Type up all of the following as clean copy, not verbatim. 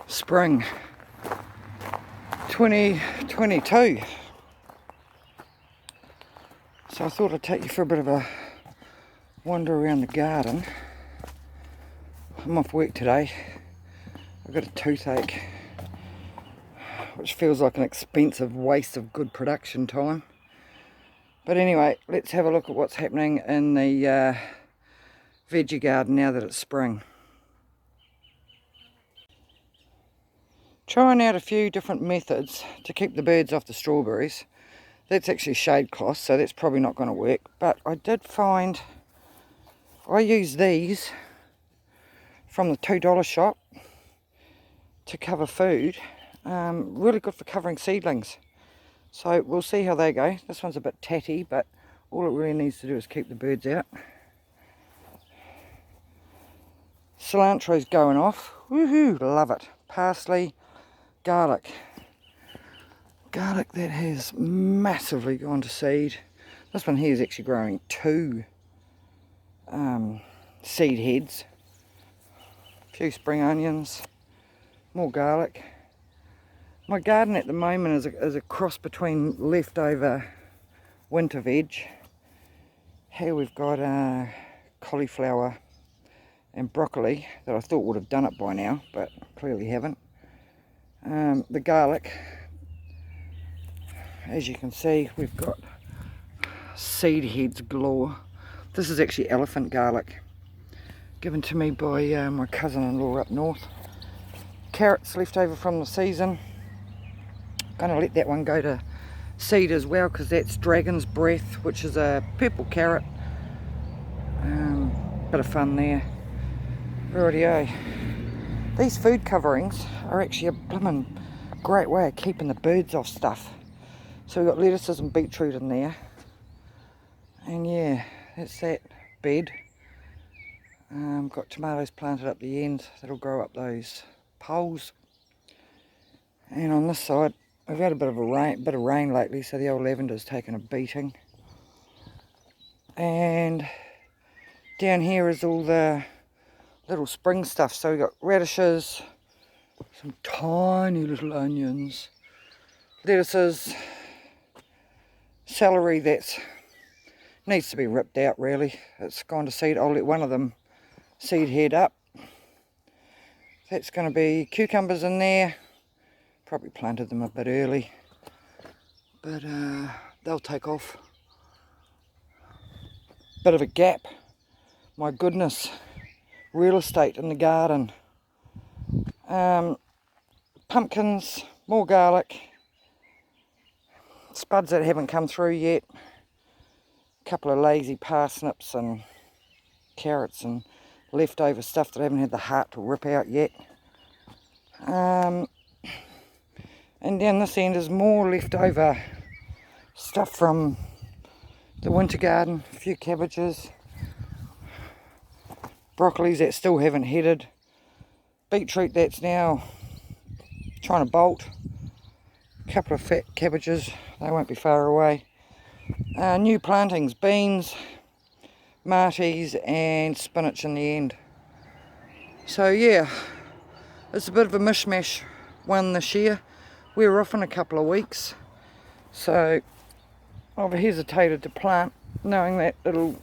spring 2022. So I thought I'd take you for a bit of a wander around the garden. I'm off work today. I've got a toothache, which feels like an expensive waste of good production time. But anyway, let's have a look at what's happening in the veggie garden now that it's spring. Trying out a few different methods to keep the birds off the strawberries. That's actually shade cloth, so that's probably not going to work. But I did find, I use these from the $2 shop to cover food. Really good for covering seedlings. So we'll see how they go. This one's a bit tatty, but all it really needs to do is keep the birds out. Cilantro's going off. Woohoo, love it. Parsley, garlic. Garlic that has massively gone to seed. This one here is actually growing 2 seed heads. A few spring onions, more garlic. My garden at the moment is a cross between leftover winter veg. Here we've got cauliflower and broccoli that I thought would have done it by now, but clearly haven't. The garlic, as you can see, we've got seed heads galore. This is actually elephant garlic, given to me by my cousin-in-law up north. Carrots left over from the season. Gonna let that one go to seed as well, because that's dragon's breath, which is a purple carrot. Bit of fun there. Rightio. These food coverings are actually a blooming great way of keeping the birds off stuff. So we've got lettuces and beetroot in there. And yeah, that's that bed. Got tomatoes planted up the end that'll grow up those poles. And on this side, we've had a bit of rain lately, so the old lavender's taken a beating. And down here is all the little spring stuff. So we've got radishes, some tiny little onions, lettuces, celery that needs to be ripped out really. It's gone to seed. I'll let one of them seed head up. That's going to be cucumbers in there. Probably planted them a bit early, but they'll take off. Bit of a gap. My goodness, real estate in the garden. Pumpkins, more garlic, spuds that haven't come through yet, a couple of lazy parsnips and carrots and leftover stuff that I haven't had the heart to rip out yet. And down this end is more leftover stuff from the winter garden. A few cabbages, broccolis that still haven't headed, beetroot that's now trying to bolt, a couple of fat cabbages, they won't be far away. New plantings, beans, marties and spinach in the end. So yeah, it's a bit of a mishmash one this year. We're off in a couple of weeks, so I've hesitated to plant, knowing that it'll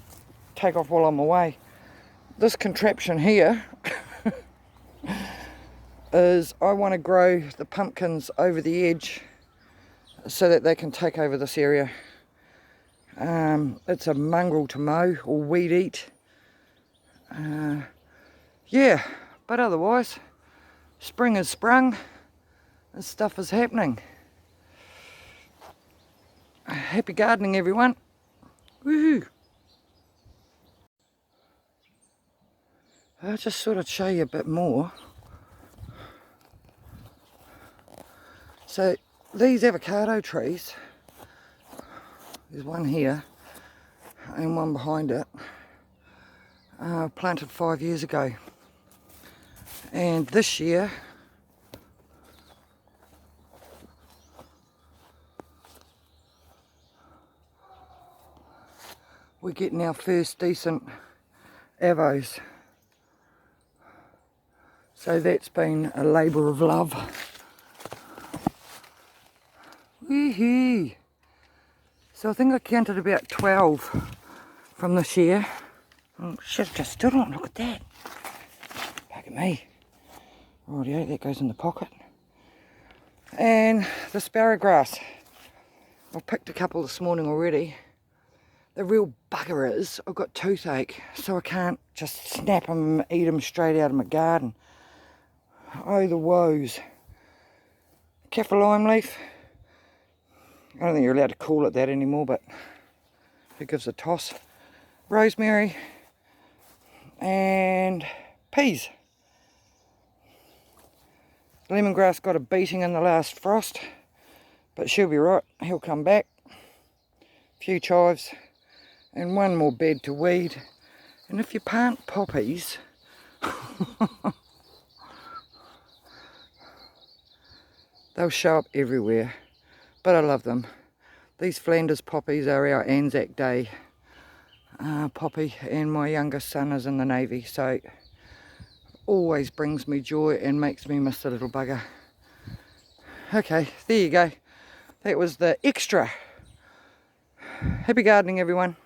take off while I'm away. This contraption here is I want to grow the pumpkins over the edge so that they can take over this area. It's a mongrel to mow or weed eat. Yeah, but otherwise, spring has sprung. And stuff is happening. Happy gardening, everyone. Woohoo! I'll just sort of show you a bit more. So these avocado trees, there's one here and one behind it, planted 5 years ago. And this year, we're getting our first decent avos. So that's been a labour of love. Wee-hee. So I think I counted about 12 from this year. Oh, should have just stood on, look at that. Look at me. Rightio, that goes in the pocket. And the sparrowgrass. I've picked a couple this morning already. The real bugger is I've got toothache, so I can't just snap them and eat them straight out of my garden. Oh, the woes. Kaffir lime leaf. I don't think you're allowed to call it that anymore, but who gives a toss? Rosemary and peas. Lemongrass got a beating in the last frost, but she'll be right. He'll come back. A few chives and one more bed to weed. And if you plant poppies, they'll show up everywhere. But I love them. These Flanders poppies are our Anzac Day poppy, and my youngest son is in the Navy, so always brings me joy and makes me miss the little bugger. Okay, there you go. That was the extra. Happy gardening, everyone.